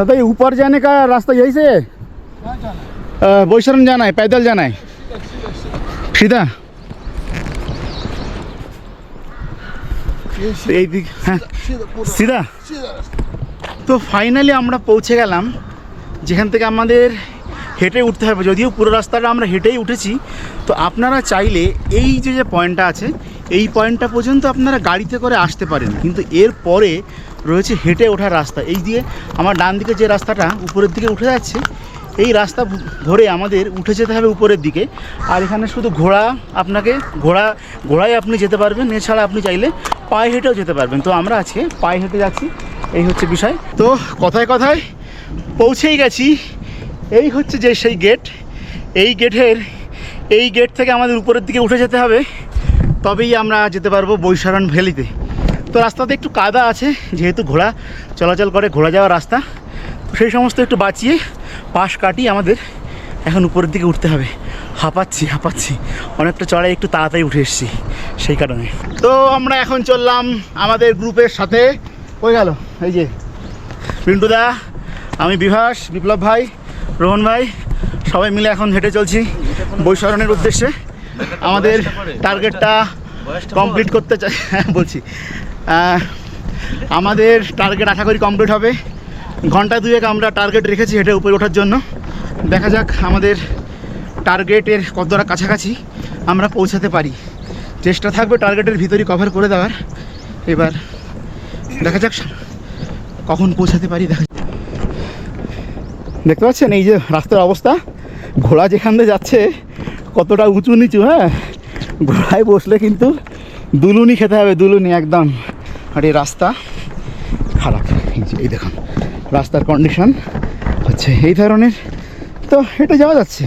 दादा ये ऊपर जाने का रास्ता यही से है? बोईसरन जाना है, पैदल जाना है सीधा? এই দিক হ্যাঁ সিধা। তো ফাইনালি আমরা পৌঁছে গেলাম যেখান থেকে আমাদের হেঁটে উঠতে হবে। যদিও পুরো রাস্তাটা আমরা হেঁটেই উঠেছি, তো আপনারা চাইলে এই যে পয়েন্টটা আছে এই পয়েন্টটা পর্যন্ত আপনারা গাড়িতে করে আসতে পারেন, কিন্তু এর পরে রয়েছে হেঁটে ওঠার রাস্তা। এই দিয়ে আমার ডান দিকে যে রাস্তাটা উপরের দিকে উঠে যাচ্ছে, এই রাস্তা ধরে আমাদের উঠে যেতে হবে উপরের দিকে। আর এখানে শুধু ঘোড়ায় আপনি যেতে পারবেন, এছাড়া আপনি চাইলে পায়ে হেঁটেও যেতে পারবেন। তো আমরা আজকে পায়ে হেঁটে যাচ্ছি, এই হচ্ছে বিষয়। তো কথায় কথায় পৌঁছেই গেছি। এই হচ্ছে যে সেই গেট, এই গেট থেকে আমাদের উপরের দিকে উঠে যেতে হবে, তবেই আমরা যেতে পারবো বৈশারণ ভ্যালিতে। তো রাস্তাতে একটু কাদা আছে, যেহেতু ঘোড়া চলাচল করে, ঘোড়া যাওয়ার রাস্তা, সেই সমস্ত একটু বাঁচিয়ে পাশ কাটিয়ে আমাদের এখন উপরের দিকে উঠতে হবে। হাঁপাচ্ছি অনেকটা চড়াই, একটু তাড়াতাড়ি উঠে এসেছি সেই কারণে। তো আমরা এখন চললাম আমাদের গ্রুপের সাথে। কই গেল এই যে পিন্টুদা, আমি বিভাস, বিপ্লব ভাই, রোহন ভাই, সবাই মিলে এখন হেঁটে চলছি বৈশারণের উদ্দেশ্যে। আমাদের টার্গেটটা কমপ্লিট করতে চাই, বলছি আমাদের টার্গেট আশা করি কমপ্লিট হবে। ঘন্টা দুয়েক আমরা টার্গেট রেখেছি হেঁটে উপরে ওঠার জন্য। দেখা যাক আমাদের টার্গেটের কতটা কাছাকাছি আমরা পৌঁছাতে পারি। চেষ্টা থাকবে টার্গেটের ভিতরই কভার করে দেওয়ার। এবার দেখা যাক কখন পৌঁছাতে পারি। দেখতে পাচ্ছেন এই যে রাস্তার অবস্থা, ঘোড়া যেখান দিয়ে যাচ্ছে কতটা উঁচু নিচু। হ্যাঁ, ঘোড়ায় বসলে কিন্তু দুলুনি খেতে হবে, দুলুনি একদম। আর এই রাস্তা খারাপ, এই দেখুন রাস্তার কন্ডিশন হচ্ছে এই ধরনের। তো হেঁটে যাওয়া যাচ্ছে,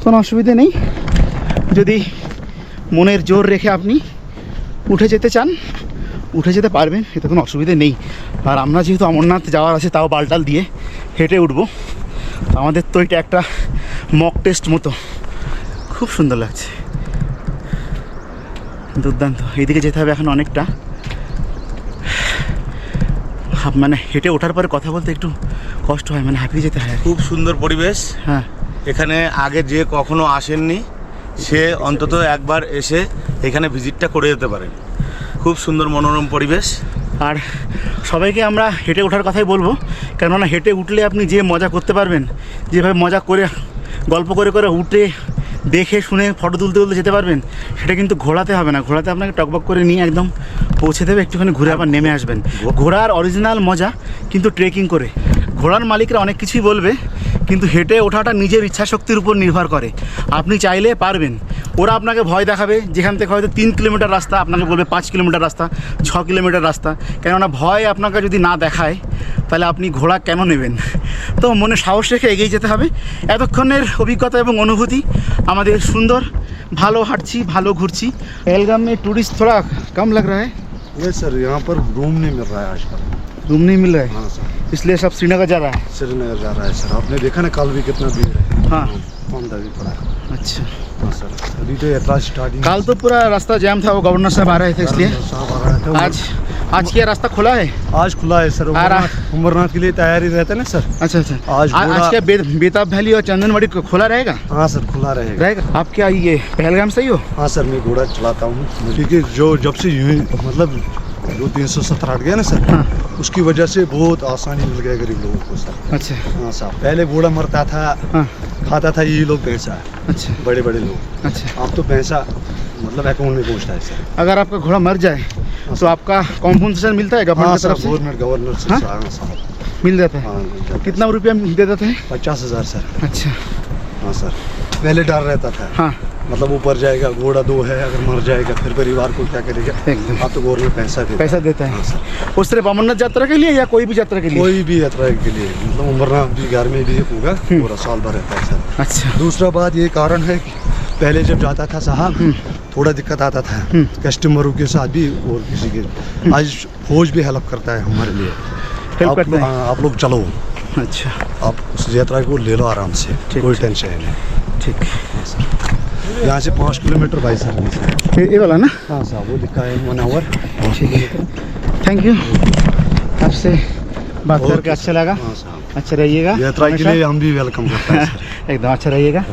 কোনো অসুবিধে নেই। যদি মনের জোর রেখে আপনি উঠে যেতে চান, উঠে যেতে পারবেন, এতে কোনো অসুবিধে নেই। আর আমরা যেহেতু অমরনাথ যাওয়ার আছে, তাও বালটাল দিয়ে হেঁটে উঠবো, আমাদের তো এটা একটা মক টেস্ট মতো। খুব সুন্দর লাগছে, দুর্দান্ত। এইদিকে যেতে হবে এখন অনেকটা, মানে হেঁটে ওঠার পরে কথা বলতে একটু কষ্ট হয়, মানে হাঁপিয়ে যেতে হয়। খুব সুন্দর পরিবেশ। হ্যাঁ, এখানে আগে যে কখনো আসেননি সে অন্তত একবার এসে এখানে ভিজিটটা করে যেতে পারেন। খুব সুন্দর মনোরম পরিবেশ। আর সবাইকে আমরা হেঁটে ওঠার কথাই বলবো, কেননা হেঁটে উঠলে আপনি যে মজা করতে পারবেন, যেভাবে মজা করে গল্প করে করে উঠে দেখে শুনে ফটো তুলতে তুলতে যেতে পারবেন, সেটা কিন্তু ঘোড়াতে হবে না। ঘোড়াতে আপনাকে টকবক করে নিয়ে একদম পৌঁছে দেবে, একটুখানি ঘুরে আবার নেমে আসবেন। ঘোড়ার অরিজিনাল মজা কিন্তু ট্রেকিং করে। ঘোড়ার মালিকরা অনেক কিছুই বলবে, কিন্তু হেঁটে ওঠাটা নিজের ইচ্ছাশক্তির উপর নির্ভর করে। আপনি চাইলে পারবেন। ওরা আপনাকে ভয় দেখাবে, যেখান থেকে হয়তো 3 কিলোমিটার রাস্তা আপনাকে বলবে 5 কিলোমিটার রাস্তা, 6 কিলোমিটার রাস্তা। কেননা ভয় আপনাকে যদি না দেখায়, তাহলে আপনি ঘোড়া কেন নেবেন? তো মনে সাহস রেখে এগিয়ে যেতে হবে। এতক্ষণের অভিজ্ঞতা এবং অনুভূতি আমাদের সুন্দর, ভালো হাঁটছি, ভালো ঘুরছি। पहलगाम में टूरिस्ट थोड़ा कम लग रहा है। नहीं सर, यहाँ पर रूम नहीं मिल रहा है आजकल। रूम नहीं मिल रहा है? हाँ सर, इसलिए सब श्रीनगर जा रहा है। श्रीनगर जा रहा है सर। आपने देखा ना कल भी कितना भीड़ है। हाँ, पांडा भी पड़ा है। अच्छा। हाँ सर, अभी तो यात्रा स्टार्टिंग। कल तो पूरा रास्ता जाम था, वो गवर्नर साहब आ रहे थे इसलिए। साहब आ रहा था। आज क्या रास्ता खुला है? आज खुला है सर। उमरनाथ के लिए तैयारी रहता है ना सर। अच्छा अच्छा। आज क्या बेताब वैली और चंदनवाड़ी खुला रहेगा? हाँ सर, खुला रहेगा। आप क्या ये पहलगाम से ही हो? हाँ सर, मैं घोड़ा चलाता हूँ, क्योंकि जब से मतलब जो 370 हट गया ना सर, हाँ, उसकी वजह से बहुत आसानी मिल गया गरीब लोगों को सर। अच्छा। हाँ सर, पहले घोड़ा मरता था, हाँ, खाता था ये लोग भैंसा, अच्छा, बड़े बड़े लोग। अच्छा। अब तो भैंसा मतलब अकाउंट में पहुँचता है सर। अगर आपका घोड़ा मर जाए तो आपका कॉम्पनसेशन मिलता है गवर्नमेंट की तरफ से? गवर्नर से हाँ? साहब मिल जाता है। हाँ, मिल जाता है। कितना रुपया दे देते हैं? 50,000 सर। अच्छा। हाँ सर, पहले डर रहता था, हाँ, मतलब ऊपर जाएगा, घोड़ा 2 है, अगर मर जाएगा फिर परिवार को क्या करेगा। एकदम। अब तो गवर्नमेंट पैसा देता है। हाँ सर। वो सिर्फ अमरनाथ यात्रा के लिए या कोई भी यात्रा के लिए? कोई भी यात्रा के लिए, मतलब उमरनाथ भी घर में भी होगा, पूरा साल भर रहता है सर। अच्छा। दूसरा बात ये कारण है कि पहले जब जाता था साहब, थोड़ा दिक्कत आता था कस्टमरों के साथ भी और किसी के। आज फौज भी हेल्प करता है हमारे लिए। हेल्प करता है? आप लोग चलो, अच्छा, आप उस यात्रा को ले लो आराम से, कोई टेंशन नहीं। ठीक। यहाँ से 5 किलोमीटर भाई सर। ये वाला ना? हाँ साहब, वो लिखा है 1 आवर। ठीक है, थैंक यू। आपसे बात करके अच्छा लगा। हाँ साहब। अच्छा रहिएगा यात्रा के हमेशा। लिए हम भी वेलकम करते हैं सर। एकदम अच्छा रहिएगा।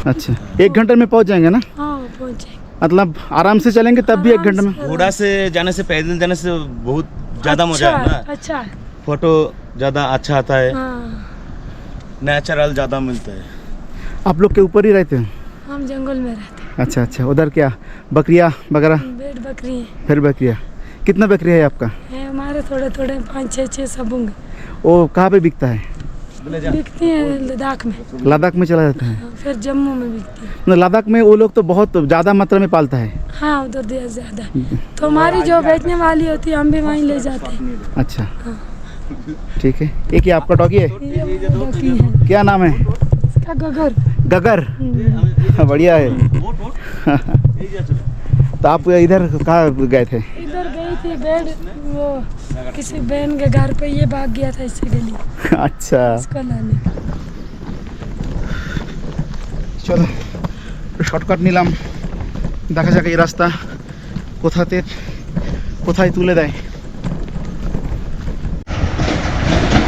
अच्छा 1 घंटे में पहुंच जाएंगे ना, हाँ पहुँचे। मतलब आराम से चलेंगे तब भी 1 घंटे में। घोड़ा से जाने से पैदल जाने से बहुत ज़्यादा मजा है ना, अच्छा है। फोटो ज़्यादा अच्छा आता है, हाँ नेचुरल ज़्यादा मिलता है। आप लोग के ऊपर ही रहते हैं? हम जंगल में रहते अच्छा अच्छा, उधर क्या बकरियाँ वगैरह? हैं, भेड़ बकरी हैं। फिर बकरियाँ कितना बकरी है आपका? है हमारे थोड़े थोड़े 5-6 सब होंगे। वो कहाँ पे बिकता है? बिकती हैं लद्दाख में, लद्दाख में चला जाता है? फिर जम्मू में बिकती है। मतलब लद्दाख में वो लोग तो बहुत ज़्यादा मात्रा में पालता है। हाँ उधर दिया ज़्यादा। तो हमारी जो बेचने वाली होती है हम भी वहीं ले जाते हैं। अच्छा ठीक है। एक ही आपका डॉगी है, ये डॉगी है, क्या नाम है? इसका गगर। गगर, बढ़िया है। तो आप इधर कहाँ गए थे? इधर गई थी भेड़, वो किसी बहन के घर पे, ये भाग गया था इससे गली, अच्छा इसको लाने। চলো শর্টকাট নিলাম, দেখা যাক এই রাস্তা কোথায় তুলে দেয়।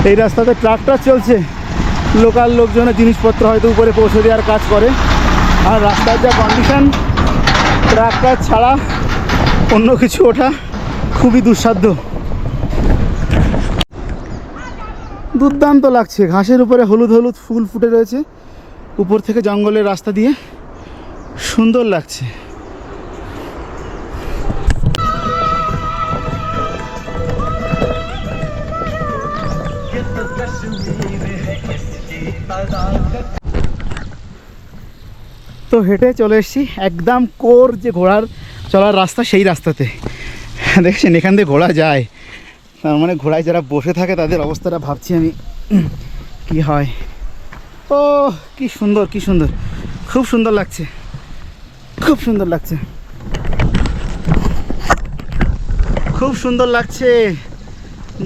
এই রাস্তাতে ট্রাক্টর চলছে, লোকাল লোকজনের জিনিসপত্র হয়তো উপরে পৌঁছে দেওয়ার কাজ করে। আর রাস্তার যা কন্ডিশন, ট্রাক্টর ছাড়া অন্য কিছু ওঠা খুবই দুঃসাধ্য। দুর্দান্ত লাগছে, ঘাসের উপরে হলুদ হলুদ ফুল ফুটে রয়েছে, উপর থেকে জঙ্গলের রাস্তা দিয়ে সুন্দর লাগছে। তো হেঁটে চলে এসেছি একদম কোর যে ঘোড়ার চলার রাস্তা, সেই রাস্তাতে। দেখছেন এখান দিয়ে ঘোড়া যায়, তার মানে ঘোড়ায় যারা বসে থাকে তাদের অবস্থাটা ভাবছি আমি কি হয়। ও কি সুন্দর, কি সুন্দর, খুব সুন্দর লাগছে, খুব সুন্দর লাগছে, খুব সুন্দর লাগছে।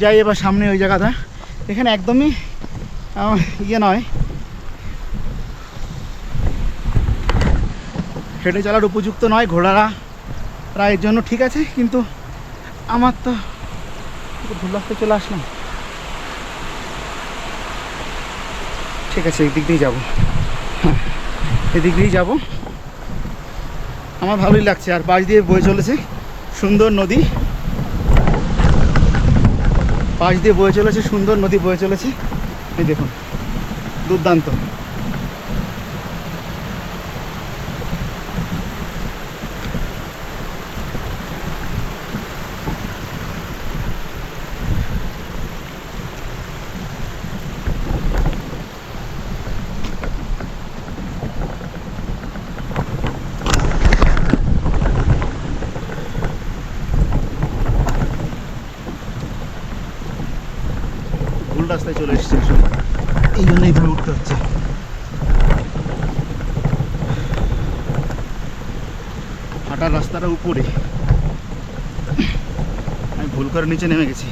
যাই এবার সামনে ওই জায়গাটা, এখানে একদমই ইয়ে নয়, হেঁটে চলার উপযুক্ত নয়, ঘোড়ারা প্রায় এর জন্য ঠিক আছে, কিন্তু আমার তো ভুল রাস্তায় চলে আসলাম। ঠিক আছে এদিক দিয়েই যাবো, হ্যাঁ এদিক দিয়েই যাবো, আমার ভালোই লাগছে। আর পাশ দিয়ে বয়ে চলেছে সুন্দর নদী, পাশ দিয়ে বয়ে চলেছে সুন্দর নদী বয়ে চলেছে, এই দেখুন দুর্দান্ত। ভুল রাস্তায় চলে এসেছি, এই জন্য এইভাবে উঠতে হচ্ছে। হাঁটার রাস্তাটা উপরে, আমি ভুল করে নিচে নেমে গেছি।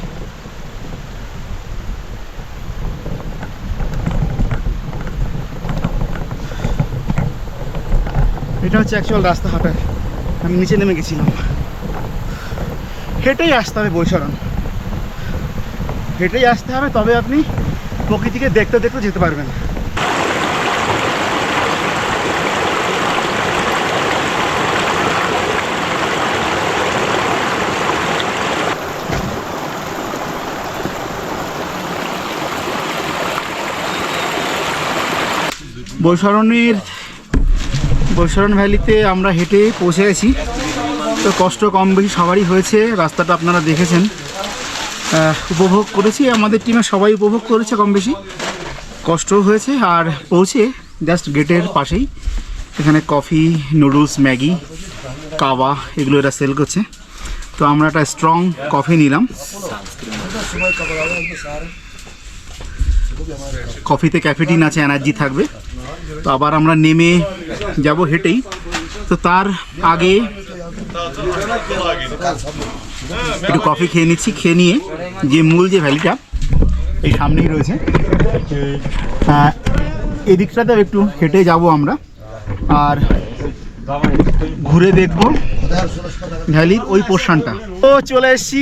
এটা হচ্ছে অ্যাকচুয়াল রাস্তা হাঁটার, আমি নিচে নেমে গেছিলাম। হেঁটেই আসতে হবে বৈশরণ, হেঁটেই আসতে হবে, তবে আপনি প্রকৃতিকে দেখতে দেখতে যেতে পারবেন। বৈশরণ ভ্যালিতে আমরা হেঁটে পৌঁছে গেছি। তো কষ্ট কম বেশি সবারই হয়েছে, রাস্তাটা আপনারা দেখেছেন, উপভোগ করেছি, আমাদের টিমে সবাই উপভোগ করেছে, কম বেশি কষ্টও হয়েছে। আর পৌঁছে জাস্ট গেটের পাশেই এখানে কফি, নুডলস, ম্যাগি, কাওয়া এগুলো এরা সেল করছে। তো আমরা একটা স্ট্রং কফি নিলাম, কফিতে ক্যাফেটিন আছে, এনার্জি থাকবে। তো আবার আমরা নেমে যাব হেঁটেই। তো তার আগে একটু কফি খেয়ে নিচ্ছি, খেয়ে নিয়ে যে মূল যে ভ্যালিটা এই সামনেই রয়েছে, এদিকটাতেও একটু হেঁটে যাব আমরা, আর ঘুরে দেখব ভ্যালির ওই পোর্শনটা। ও চলে এসছি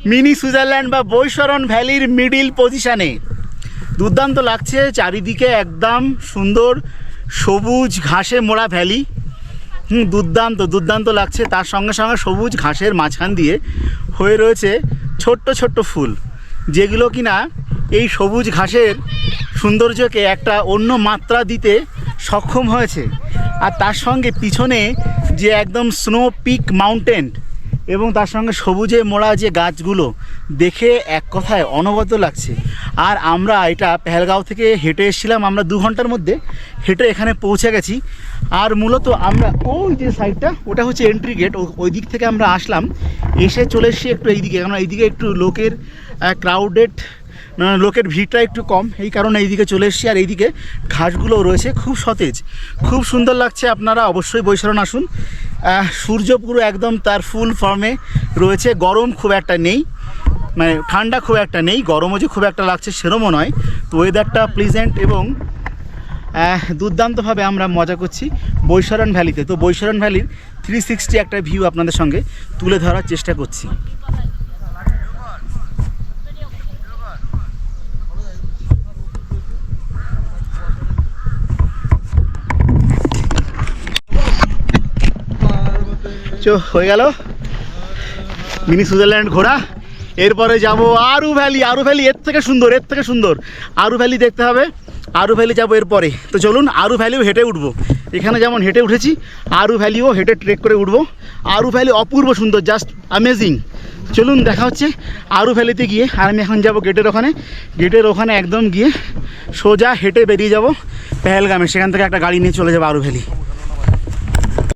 মিনি সুইজারল্যান্ড বা বৈশরণ ভ্যালির মিডিল পজিশানে। দুর্দান্ত লাগছে, চারিদিকে একদম সুন্দর সবুজ ঘাসে মোড়া ভ্যালি। দুর্দান্ত লাগছে। তার সঙ্গে সঙ্গে সবুজ ঘাসের মাঝখান দিয়ে হয়ে রয়েছে ছোট্ট ছোট্ট ফুল, যেগুলো কিনা এই সবুজ ঘাসের সৌন্দর্যকে একটা অন্য মাত্রা দিতে সক্ষম হয়েছে। আর তার সঙ্গে পিছনে যে একদম স্নো পিক মাউন্টেন এবং তার সঙ্গে সবুজে মোড়া যে গাছগুলো দেখে এক কথায় অনবদ্য লাগছে। আর আমরা এটা পেহেলগাঁও থেকে হেঁটে এসেছিলাম, আমরা 2 ঘন্টার মধ্যে হেঁটে এখানে পৌঁছে গেছি। আর মূলত আমরা ওই যে সাইডটা, ওটা হচ্ছে এন্ট্রি গেট, ওই দিক থেকে আমরা আসলাম, এসে চলে এসেছি একটু এইদিকে, কারণ এইদিকে একটু লোকের ক্রাউডেড, লোকের ভিড়টা একটু কম, এই কারণে এইদিকে চলে এসেছি। আর এইদিকে ঘাসগুলো রয়েছে খুব সতেজ, খুব সুন্দর লাগছে। আপনারা অবশ্যই বৈশরণ আসুন। সূর্য পুরো একদম তার ফুল ফর্মে রয়েছে, গরম খুব একটা নেই, মানে ঠান্ডা খুব একটা নেই, গরমও যে খুব একটা লাগছে সেরমও নয়। তো ওয়েদারটা প্লিজেন্ট এবং দুর্দান্তভাবে আমরা মজা করছি বৈশরণ ভ্যালিতে। তো বৈশরণ ভ্যালির 360 একটা ভিউ আপনাদের সঙ্গে তুলে ধরার চেষ্টা করছি। হয়ে গেল মিনি সুইজারল্যান্ড ঘোরা। এরপরে যাব আরু ভ্যালি। আরু ভ্যালি এর থেকে সুন্দর। আরু ভ্যালি দেখতে হবে, আরু ভ্যালি যাবো এরপরে। তো চলুন আরু ভ্যালিও হেঁটে উঠবো, এখানে যেমন হেঁটে উঠেছি আরু ভ্যালিও হেঁটে ট্রেক করে উঠবো। আরু ভ্যালি অপূর্ব সুন্দর, জাস্ট অ্যামেজিং। চলুন দেখা হচ্ছে আরু ভ্যালিতে গিয়ে। আর আমি এখন যাব গেটের ওখানে একদম গিয়ে সোজা হেঁটে বেরিয়ে যাব পেহেলগামে, সেখান থেকে একটা গাড়ি নিয়ে চলে যাবো আরু ভ্যালি।